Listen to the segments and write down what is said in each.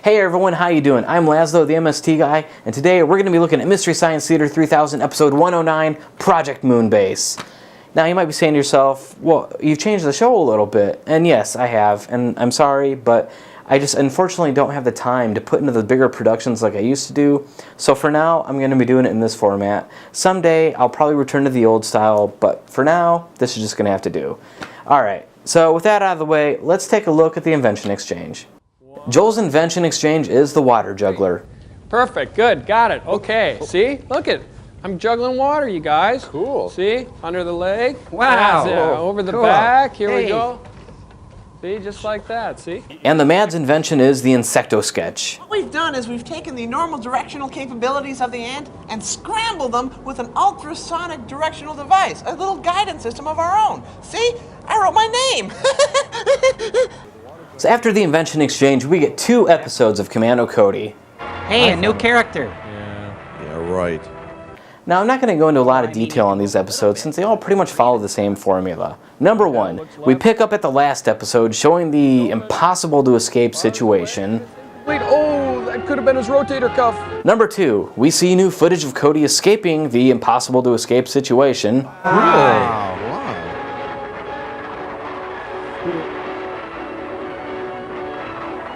Hey everyone, how you doing? I'm Lazlow, the MST guy, and today we're going to be looking at Mystery Science Theater 3000, episode 109, Project Moonbase. Now you might be saying to yourself, well, you've changed the show a little bit, and yes, I have, and I'm sorry, but I just unfortunately don't have the time to put into the bigger productions like I used to do, so for now, I'm going to be doing it in this format. Someday, I'll probably return to the old style, but for now, this is just going to have to do. Alright, so with that out of the way, let's take a look at the Invention Exchange. Joel's Invention Exchange is the water juggler. Perfect, good, got it. Okay, see? Look it. I'm juggling water, you guys. Cool. See? Under the leg. Wow. Yeah, over the back. Here we go. See, just like that, see? And the Mad's invention is the Insecto Sketch. What we've done is we've taken the normal directional capabilities of the ant and scrambled them with an ultrasonic directional device, a little guidance system of our own. See? I wrote my name. So after the Invention Exchange, we get 2 episodes of Commando Cody. Hey, a new character. Yeah, right. Now, I'm not going to go into a lot of detail on these episodes since they all pretty much follow the same formula. Number 1, we pick up at the last episode showing the impossible to escape situation. Wait, oh, that could have been his rotator cuff. Number 2, we see new footage of Cody escaping the impossible to escape situation. Wow.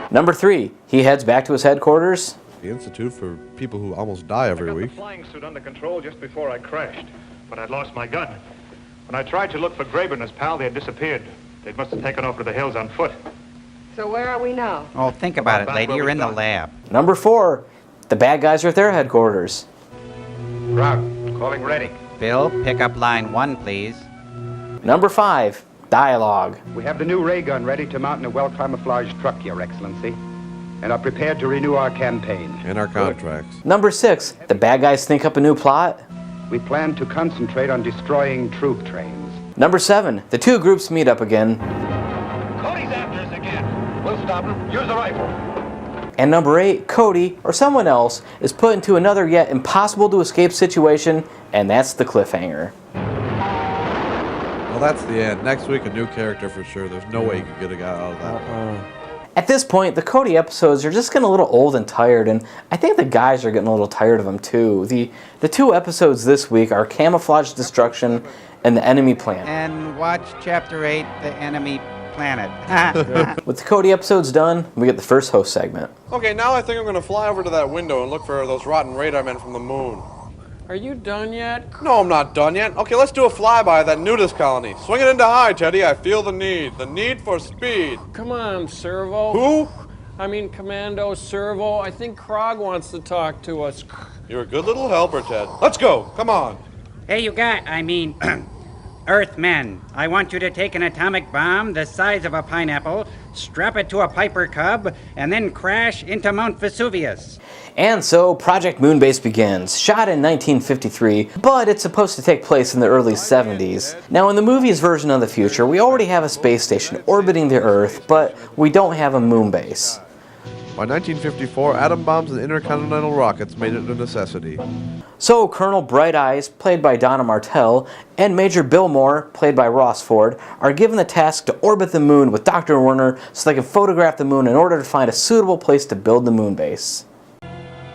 Number 3, he heads back to his headquarters. The Institute for people who almost die every week. I got the flying suit under control just before I crashed, but I'd lost my gun. When I tried to look for Graber and his pal, they had disappeared. They must have taken off to the hills on foot. So where are we now? Oh, think about it, lady. You're in the lab. Number 4, the bad guys are at their headquarters. Route, calling ready. Bill, pick up line 1, please. Number 5, dialogue. We have the new ray gun ready to mount in a well-camouflaged truck, Your Excellency, and are prepared to renew our campaign. And our contracts. Number 6, the bad guys think up a new plot. We plan to concentrate on destroying troop trains. Number 7, the 2 groups meet up again. Cody's after us again. We'll stop him. Use the rifle. And number 8, Cody, or someone else, is put into another yet impossible to escape situation, and that's the cliffhanger. Well, that's the end. Next week, a new character for sure. There's no way you could get a guy out of that. At this point, the Cody episodes are just getting a little old and tired, and I think the guys are getting a little tired of them too. The 2 episodes this week are Camouflage Destruction and The Enemy Planet. And watch Chapter 8, The Enemy Planet. With the Cody episodes done, we get the first host segment. Okay, now I think I'm going to fly over to that window and look for those rotten radar men from the moon. Are you done yet? No, I'm not done yet. Okay, let's do a flyby of that nudist colony. Swing it into high, Teddy. I feel the need for speed. Come on, Servo. Who? I mean, Commando, Servo. I think Krog wants to talk to us. You're a good little helper, Ted. Let's go. Come on. Hey, Earthmen, I want you to take an atomic bomb the size of a pineapple, strap it to a Piper Cub, and then crash into Mount Vesuvius. And so Project Moonbase begins, shot in 1953, but it's supposed to take place in the early 70s. Now in the movie's version of the future, we already have a space station orbiting the Earth, but we don't have a moon base. By 1954, atom bombs and intercontinental rockets made it a necessity. So Colonel Bright Eyes, played by Donna Martell, and Major Bill Moore, played by Ross Ford, are given the task to orbit the moon with Dr. Werner so they can photograph the moon in order to find a suitable place to build the moon base.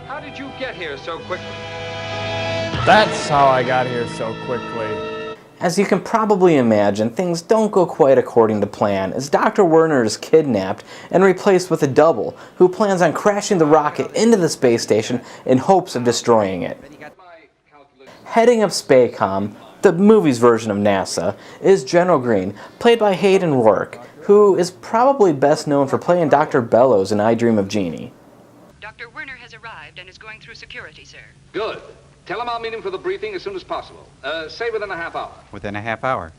How did you get here so quickly? That's how I got here so quickly. As you can probably imagine, things don't go quite according to plan, as Dr. Werner is kidnapped and replaced with a double, who plans on crashing the rocket into the space station in hopes of destroying it. Heading up Spakin, the movie's version of NASA, is General Green, played by Hayden Rourke, who is probably best known for playing Dr. Bellows in I Dream of Jeannie. Dr. Werner has arrived and is going through security, sir. Good. Tell him I'll meet him for the briefing as soon as possible. Say within a half hour. Within a half hour.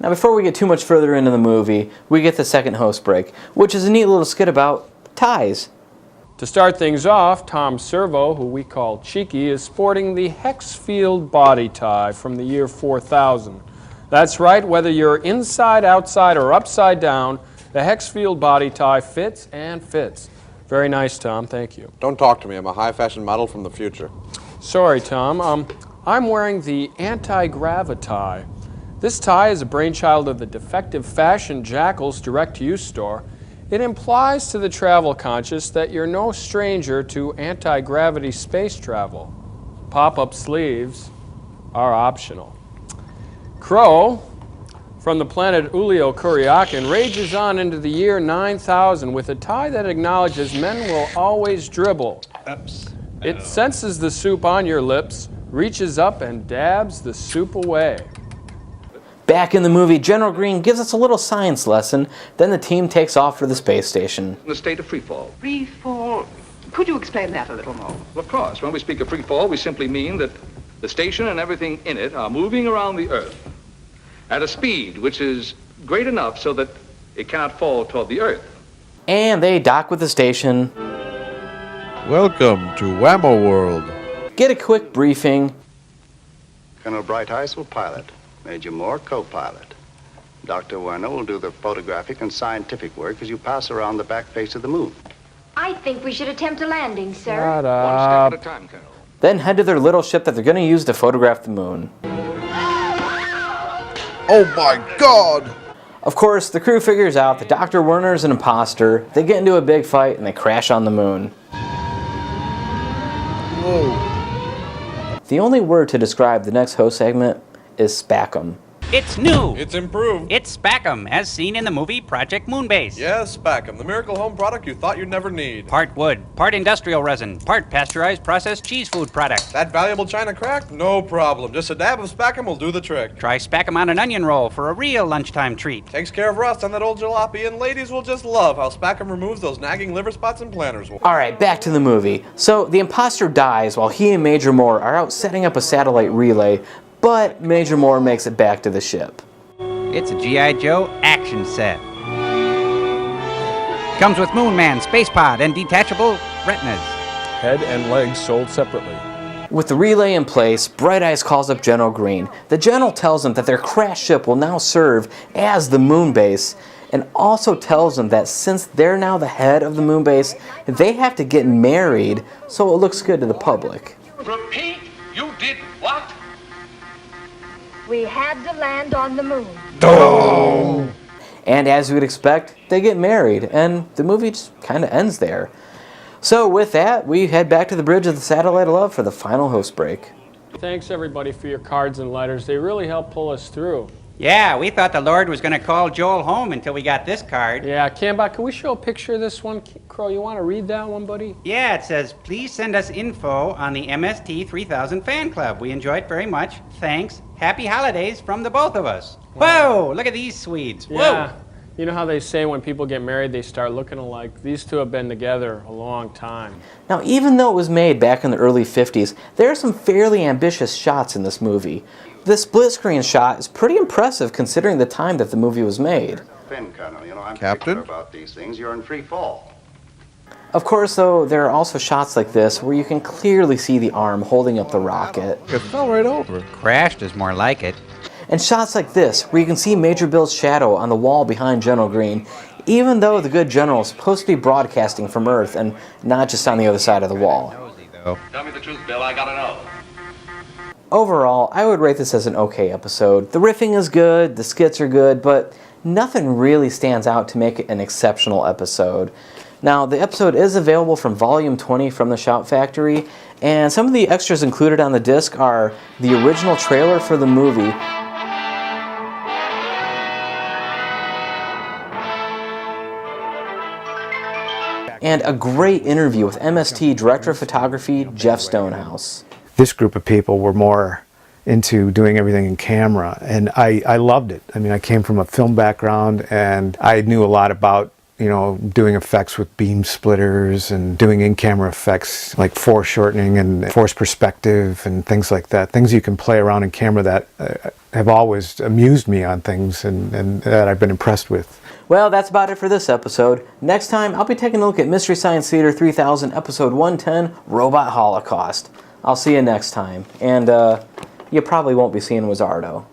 Now before we get too much further into the movie, we get the second host break, which is a neat little skit about ties. To start things off, Tom Servo, who we call Cheeky, is sporting the Hexfield body tie from the year 4000. That's right, whether you're inside, outside, or upside down, the Hexfield body tie fits and fits. Very nice, Tom. Thank you. Don't talk to me. I'm a high-fashion model from the future. Sorry, Tom. I'm wearing the anti-gravi tie. This tie is a brainchild of the Defective Fashion Jackal's direct-to-use store, It implies to the travel conscious that you're no stranger to anti-gravity space travel. Pop-up sleeves are optional. Crow, from the planet Ulio Kuryakin, rages on into the year 9000 with a tie that acknowledges men will always dribble. It senses the soup on your lips, reaches up and dabs the soup away. Back in the movie, General Green gives us a little science lesson, then the team takes off for the space station. In the state of free fall. Free fall? Could you explain that a little more? Of course. When we speak of free fall, we simply mean that the station and everything in it are moving around the Earth at a speed which is great enough so that it cannot fall toward the Earth. And they dock with the station. Welcome to Whammo World. Get a quick briefing. Colonel Bright Eyes will pilot. Major Moore, co-pilot. Dr. Werner will do the photographic and scientific work as you pass around the back face of the moon. I think we should attempt a landing, sir. Shut up. One step at a time, Colonel. Then head to their little ship that they're going to use to photograph the moon. Oh my God! Of course, the crew figures out that Dr. Werner is an imposter. They get into a big fight and they crash on the moon. Whoa. The only word to describe the next host segment is Spakin. It's new. It's improved. It's Spakin, as seen in the movie Project Moonbase. Yes, Spakin, the miracle home product you thought you'd never need. Part wood, part industrial resin, part pasteurized processed cheese food product. That valuable china cracked? No problem. Just a dab of Spakin will do the trick. Try Spakin on an onion roll for a real lunchtime treat. Takes care of rust on that old jalopy, and ladies will just love how Spakin removes those nagging liver spots and planters. Alright, back to the movie. So, the imposter dies while he and Major Moore are out setting up a satellite relay, but Major Moore makes it back to the ship. It's a G.I. Joe action set. Comes with Moon Man, Space Pod, and detachable retinas. Head and legs sold separately. With the relay in place, Bright Eyes calls up General Green. The General tells him that their crashed ship will now serve as the Moonbase, and also tells them that since they're now the head of the Moonbase, they have to get married so it looks good to the public. Repeat, you did what? We had to land on the moon. Oh. And as you would expect, they get married, and the movie just kind of ends there. So with that, we head back to the bridge of the Satellite of Love for the final host break. Thanks everybody for your cards and letters. They really helped pull us through. Yeah, we thought the Lord was going to call Joel home until we got this card. Yeah, Cambot, can we show a picture of this one? Crow, you want to read that one, buddy? Yeah, it says, please send us info on the MST 3000 fan club. We enjoy it very much. Thanks. Happy holidays from the both of us. Wow. Whoa, look at these Swedes. Yeah. Whoa. You know how they say when people get married, they start looking alike? These two have been together a long time. Now, even though it was made back in the early 50s, there are some fairly ambitious shots in this movie. The split screen shot is pretty impressive considering the time that the movie was made. Finn, Colonel, you know, I'm Captain? particular about these things. You're in free fall. Of course, though, there are also shots like this where you can clearly see the arm holding up the rocket. It fell right over. Crashed is more like it. And shots like this, where you can see Major Bill's shadow on the wall behind General Green, even though the good general is supposed to be broadcasting from Earth and not just on the other side of the wall. Tell me the truth, Bill. I gotta know. Overall, I would rate this as an okay episode. The riffing is good, the skits are good, but nothing really stands out to make it an exceptional episode. Now, the episode is available from Volume 20 from the Shout Factory, and some of the extras included on the disc are the original trailer for the movie, and a great interview with MST Director of Photography, Jeff Stonehouse. This group of people were more into doing everything in camera, and I loved it. I mean, I came from a film background, and I knew a lot about, you know, doing effects with beam splitters and doing in-camera effects like foreshortening and force perspective and things like that. Things you can play around in camera that have always amused me on things and that I've been impressed with. Well, that's about it for this episode. Next time, I'll be taking a look at Mystery Science Theater 3000, Episode 110, Robot Holocaust. I'll see you next time. And you probably won't be seeing Wizardo.